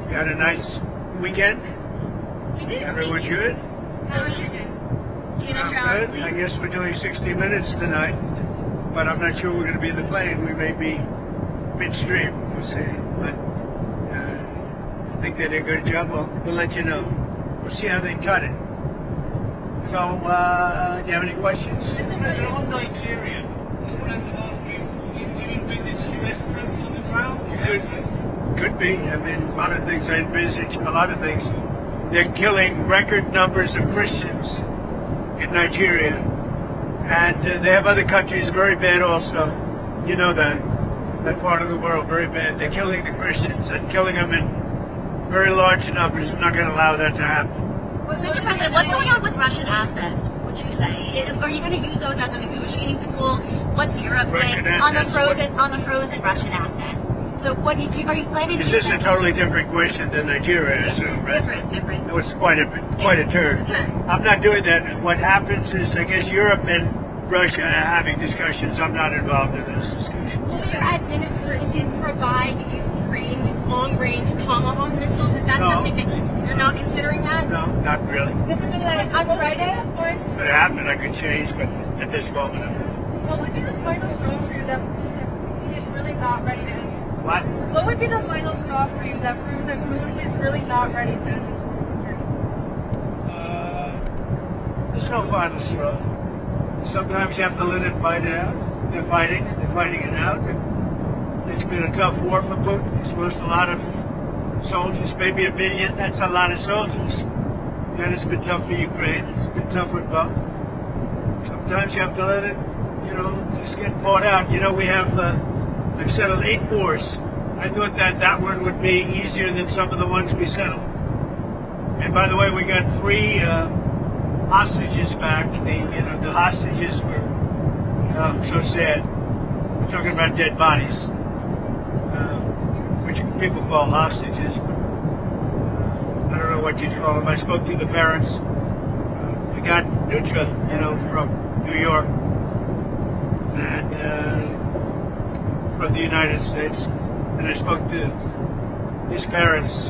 You had a nice weekend? We did. Everyone good? How are you doing? I'm good. I guess we're doing 60 minutes tonight, but I'm not sure we're going to be in the plane. We may be midstream, we'll see. But I think they did a good job. We'll let you know. We'll see how they cut it. So, do you have any questions? On Nigeria, friends have asked you, do you envisage US troops on the ground? Could be. I mean, a lot of things I envisage, a lot of things. They're killing record numbers of Christians in Nigeria. And they have other countries very bad also. You know that part of the world, very bad. They're killing the Christians and killing them in very large numbers. We're not going to allow that to happen. Mr. President, what's going on with Russian assets, would you say? Are you going to use those as a negotiating tool? What's Europe saying on the frozen Russian assets? So what are you planning to do? Is this a totally different question than Nigeria, I assume, right? Different. It was quite a turn. I'm not doing that. What happens is, I guess Europe and Russia are having discussions. I'm not involved in those discussions. Will your administration provide Ukraine long-range Tomahawk missiles? Is that something that you're not considering that? No, not really. Mr. President, on Friday, If it happened, I could change, but at this moment, I'm not. what would be the final straw for you that Putin is really not ready to end? What? What would be the final straw for you that proves that Putin is really not ready to end this war? There's no final straw. Sometimes you have to let it fight it out. They're fighting it out. It's been a tough war for Putin. He's lost a lot of soldiers, maybe 1 million. That's a lot of soldiers. And it's been tough for Ukraine. It's been tough for both. Sometimes you have to let it, just get bought out. We have, I've settled 8 wars. I thought that one would be easier than some of the ones we settled. And by the way, we got 3 hostages back. The hostages were so sad. We're talking about dead bodies, which people call hostages, but I don't know what you'd call them. I spoke to the parents. We got Nutra, from New York, and from the United States, and I spoke to his parents,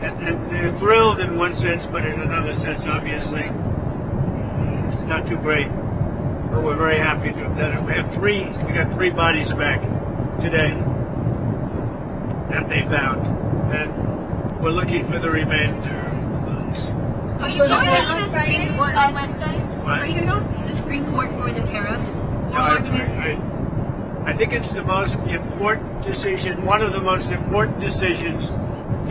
and they're thrilled in one sense, but in another sense, obviously, it's not too great. But we're very happy to have done it. We got 3 bodies back today that they found, and we're looking for the remainder of the bodies. Are you going to the Supreme Court on Wednesday? What? Are you going to go to the Supreme Court for the tariffs? I think it's the most important decision, one of the most important decisions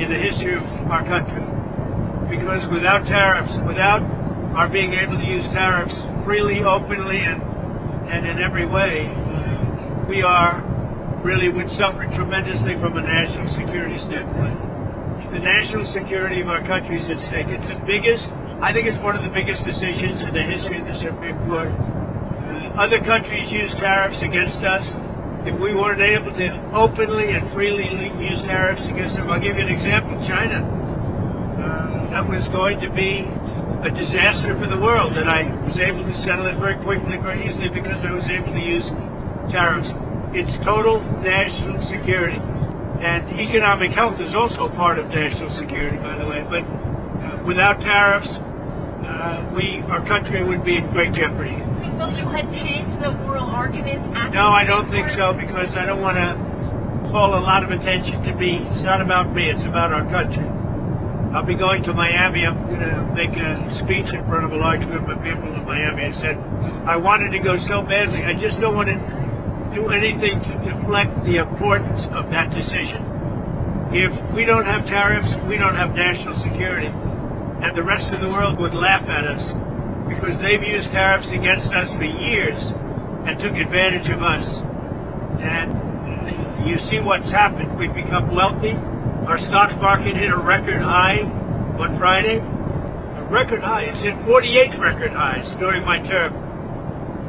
in the history of our country. Because without tariffs, without our being able to use tariffs freely, openly, and in every way, we would suffer tremendously from a national security standpoint. The national security of our country is at stake. It's the biggest, I think it's one of the biggest decisions in the history of the Supreme Court. Other countries use tariffs against us. If we weren't able to openly and freely use tariffs against them, I'll give you an example, China. That was going to be a disaster for the world, and I was able to settle it very quickly, very easily, because I was able to use tariffs. It's total national security. And economic health is also part of national security, by the way. But without tariffs, our country would be in great jeopardy. So will you attend the oral arguments at No, I don't think so, because I don't want to call a lot of attention to me. It's not about me, it's about our country. I'll be going to Miami. I'm going to make a speech in front of a large group of people in Miami, and said I wanted to go so badly. I just don't want to do anything to deflect the importance of that decision. If we don't have tariffs, we don't have national security. And the rest of the world would laugh at us, because they've used tariffs against us for years and took advantage of us. And you see what's happened. We've become wealthy. Our stock market hit a record high on Friday. A record high. It's hit 48 record highs during my term.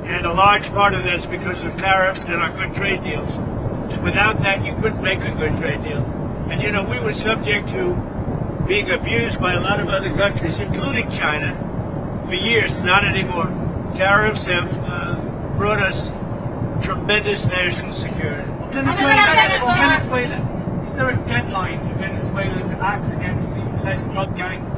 And a large part of that's because of tariffs and our good trade deals. Without that, you couldn't make a good trade deal. And we were subject to being abused by a lot of other countries, including China, for years. Not anymore. Tariffs have brought us tremendous national security. Venezuela. there a deadline for Venezuela to act against these alleged drug gangs?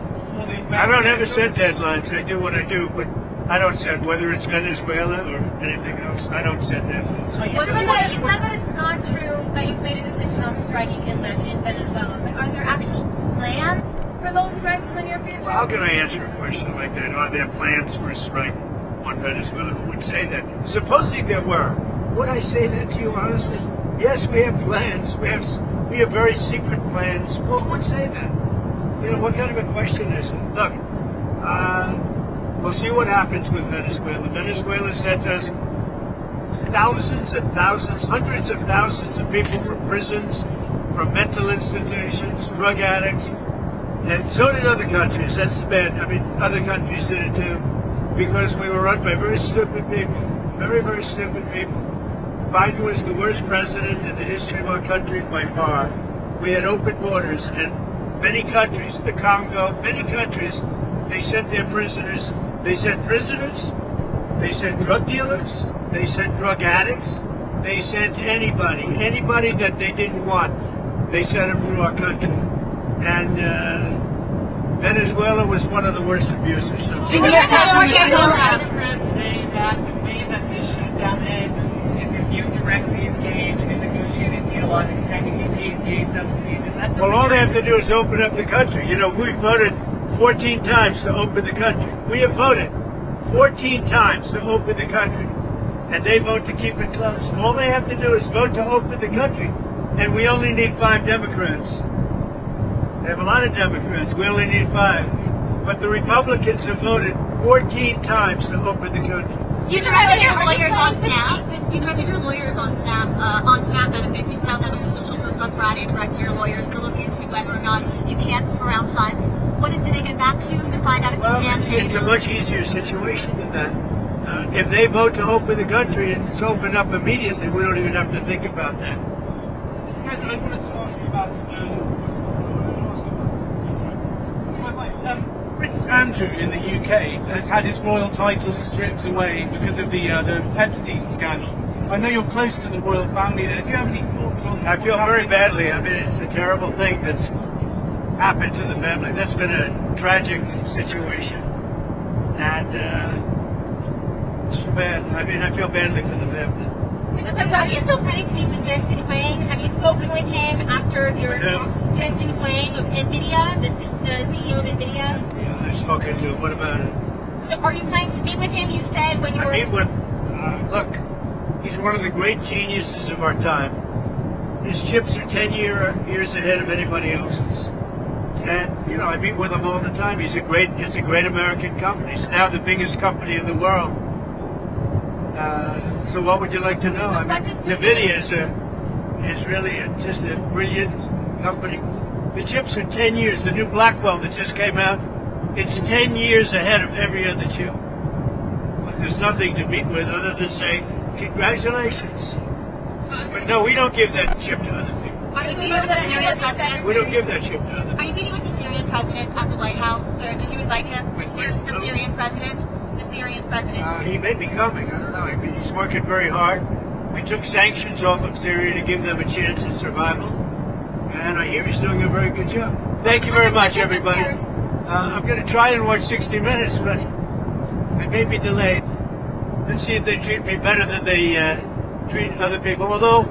I don't ever set deadlines. I do what I do, but I don't set whether it's Venezuela or anything else. I don't set deadlines. So You said that it's not true that you've made a decision on striking inland in Venezuela. Like, are there actual plans for those strikes in the near future? How can I answer a question like that? Are there plans for a strike on Venezuela? Who would say that? Supposing there were, would I say that to you honestly? Yes, we have plans. We have very secret plans. Well, who would say that? You know, what kind of a question is it? Look, we'll see what happens with Venezuela. Venezuela sent us thousands and thousands, hundreds of thousands of people from prisons, from mental institutions, drug addicts, and so did other countries. That's the bad. I mean, other countries did it too, because we were run by very stupid people, very, very stupid people. Biden was the worst president in the history of our country by far. We had open borders, and many countries, the Congo, many countries, they sent their prisoners. They sent prisoners, they sent drug dealers, they sent drug addicts, they sent anybody that they didn't want. They sent them through our country. And Venezuela was one of the worst abusers. So Democrats say that the way that they shoot down eggs is if you directly engage in a negotiated deal on extending these ACA subsidies. Is that well, all they have to do is open up the country. You know, we voted 14 times to open the country. We have voted 14 times to open the country, and they vote to keep it closed. All they have to do is vote to open the country, and we only need 5 Democrats. They have a lot of Democrats. We only need 5. But the Republicans have voted 14 times to open the country. You directed your lawyers on Snap. You directed your lawyers on Snap benefits. You put out that new social post on Friday, directed your lawyers to look into whether or not you can't move around funds. What did they get back to you to find out if you can change it's a much easier situation than that. If they vote to open the country and it's opened up immediately, we don't even have to think about that. Mr. President, I wanted to ask you about Prince Andrew in the UK has had his royal titles stripped away because of the Epstein scandal. I know you're close to the royal family there. Do you have any thoughts on I feel very badly. I mean, it's a terrible thing that's happened to the family. That's been a tragic situation. And it's too bad. I mean, I feel badly for the family. Mr. President, are you still planning to meet with Jensen Huang? Have you spoken with him after your Jensen Huang of NVIDIA, the CEO of NVIDIA? Yeah, I've spoken to him. What about it? So are you planning to meet with him? You said when you were... I meet with, look, he's one of the great geniuses of our time. His chips are 10 years ahead of anybody else's. And, you know, I meet with him all the time. It's a great American company. It's now the biggest company in the world. So what would you like to know? I mean, NVIDIA is really just a brilliant company. The chips are 10 years. The new Blackwell that just came out, it's 10 years ahead of every other chip. But there's nothing to meet with other than say, congratulations. But no, we don't give that chip to other people. Are you meeting with the Syrian president? We don't give that chip to other people. Are you meeting with the Syrian president at the White House? Or did you invite him? The Syrian president? The Syrian president? He may be coming. I don't know. I mean, he's working very hard. We took sanctions off of Syria to give them a chance at survival. And I hear he's doing a very good job. Thank you very much, everybody. I'm going to try and watch 60 Minutes, but I may be delayed. Let's see if they treat me better than they treat other people. Although,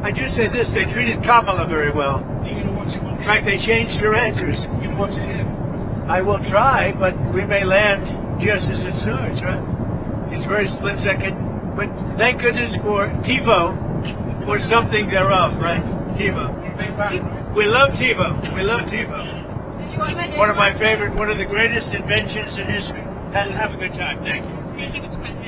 I do say this, they treated Kamala very well. Are you going to watch it? In fact, they changed her answers. You're going to watch it here? I will try, but we may land just as it starts, right? It's very split second. But thank goodness for TiVo, or something thereof, right? TiVo. We love TiVo. We love TiVo. One of my favorite, one of the greatest inventions in history. Have a good time. Thank you. Thank you, Mr. President.